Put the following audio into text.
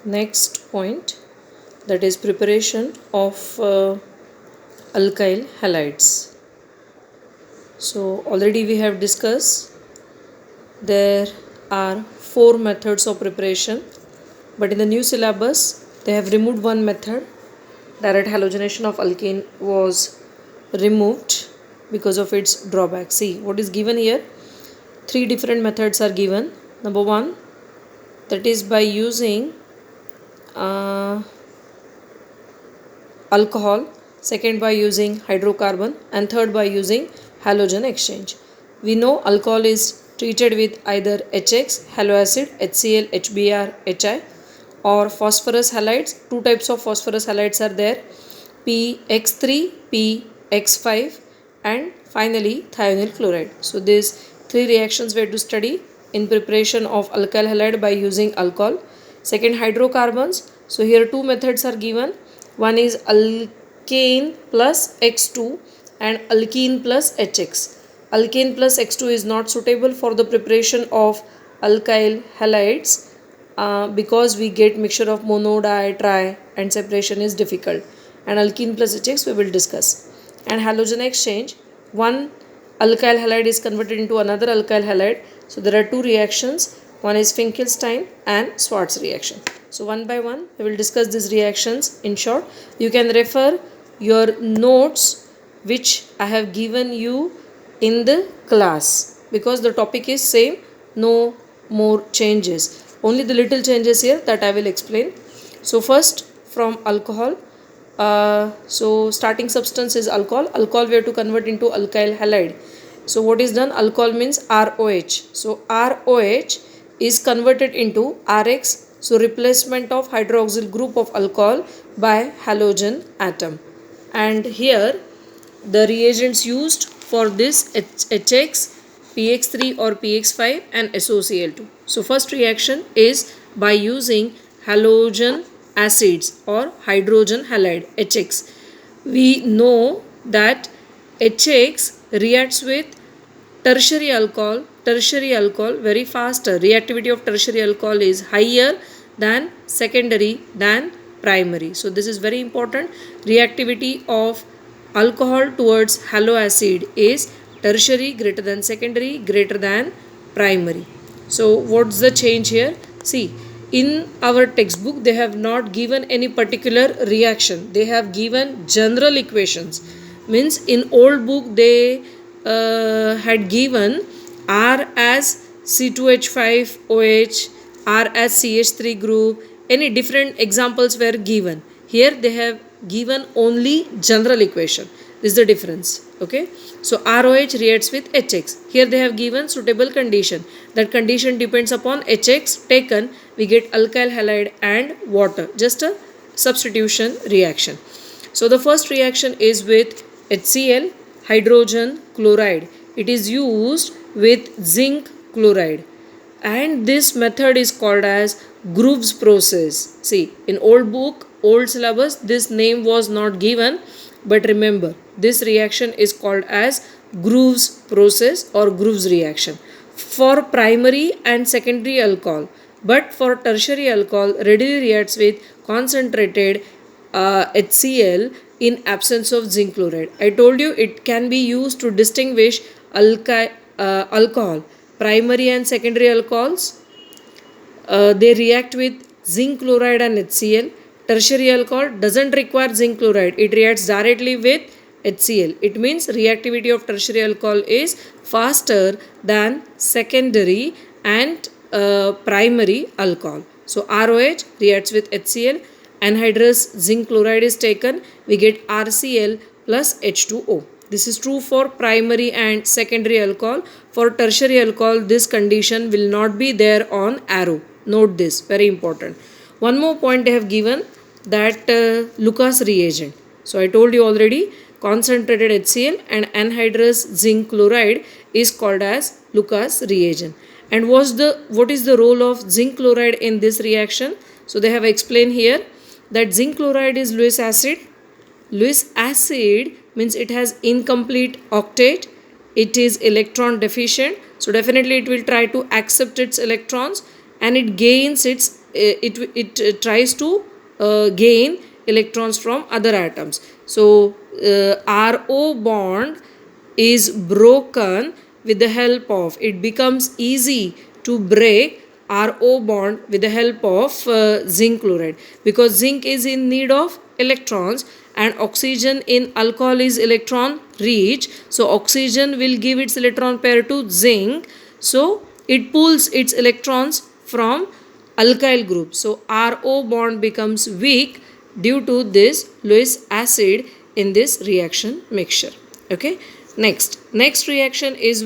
next point, that is preparation of alkyl halides. So already we have discussed there are 4 methods of preparation, but in the new syllabus they have removed one method. Direct halogenation of alkane was removed because of its drawback. See what is given here. 3 different methods are given. Number 1, that is by using alcohol, second by using hydrocarbon, and third by using halogen exchange. We know alcohol is treated with either HX, halo acid, HCl, HBr, HI, or phosphorus halides. 2 types of phosphorus halides are there, PX3, PX5, and finally thionyl chloride. So these 3 reactions we have to study in preparation of alkyl halide by using alcohol. Second, hydrocarbons. So here 2 methods are given. One is alkane plus X2 and alkene plus HX. Alkane plus X2 is not suitable for the preparation of alkyl halides because we get mixture of mono, di, tri, and separation is difficult. And alkene plus HX we will discuss. And halogen exchange, one alkyl halide is converted into another alkyl halide. So there are 2 reactions. One is Finkelstein and Schwarz reaction. So one by one we will discuss these reactions in short. You can refer your notes which I have given you in the class because the topic is same, no more changes. Only the little changes here that I will explain. So first from alcohol. So starting substance is alcohol. Alcohol we have to convert into alkyl halide. So what is done? Alcohol means ROH. So ROH is converted into RX. So replacement of hydroxyl group of alcohol by halogen atom. And here the reagents used for this HX, PX3 or PX5 and SOCl2. So first reaction is by using halogen acids or hydrogen halide HX. We know that HX reacts with tertiary alcohol very faster. Reactivity of tertiary alcohol is higher than secondary than primary. So this is very important. Reactivity of alcohol towards halo acid is tertiary greater than secondary greater than primary. So what's the change here? See, in our textbook they have not given any particular reaction. They have given general equations. Means in old book they had given R as C2H5OH, R as CH3 group, any different examples were given. Here they have given only general equation. This is the difference. Okay. So ROH reacts with HX. Here they have given suitable condition. That condition depends upon HX taken. We get alkyl halide and water. Just a substitution reaction. So the first reaction is with HCl, hydrogen chloride. It is used with zinc chloride. And this method is called as Grove's process. See, in old book, old syllabus, this name was not given. But remember, this reaction is called as Grove's process or Grove's reaction for primary and secondary alcohol. But for tertiary alcohol, readily reacts with concentrated HCl in absence of zinc chloride. I told you it can be used to distinguish alcohol. Primary and secondary alcohols, they react with zinc chloride and HCl. Tertiary alcohol doesn't require zinc chloride. It reacts directly with HCl. It means reactivity of tertiary alcohol is faster than secondary and primary alcohol. So ROH reacts with HCl. Anhydrous zinc chloride is taken. We get RCl plus H2O. This is true for primary and secondary alcohol. For tertiary alcohol, this condition will not be there on arrow. Note this, very important. One more point they have given, that Lucas reagent. So I told you already, concentrated HCl and anhydrous zinc chloride is called as Lucas reagent. And what is the role of zinc chloride in this reaction? So they have explained here that zinc chloride is Lewis acid. Lewis acid means it has incomplete octet. It is electron deficient. So definitely it will try to accept its electrons and it gains its it tries to gain electrons from other atoms. So RO bond is broken with the help of, it becomes easy to break RO bond with the help of zinc chloride, because zinc is in need of electrons and oxygen in alcohol is electron rich. So oxygen will give its electron pair to zinc, so it pulls its electrons from alkyl group. So RO bond becomes weak due to this Lewis acid in this reaction mixture. Okay, next reaction is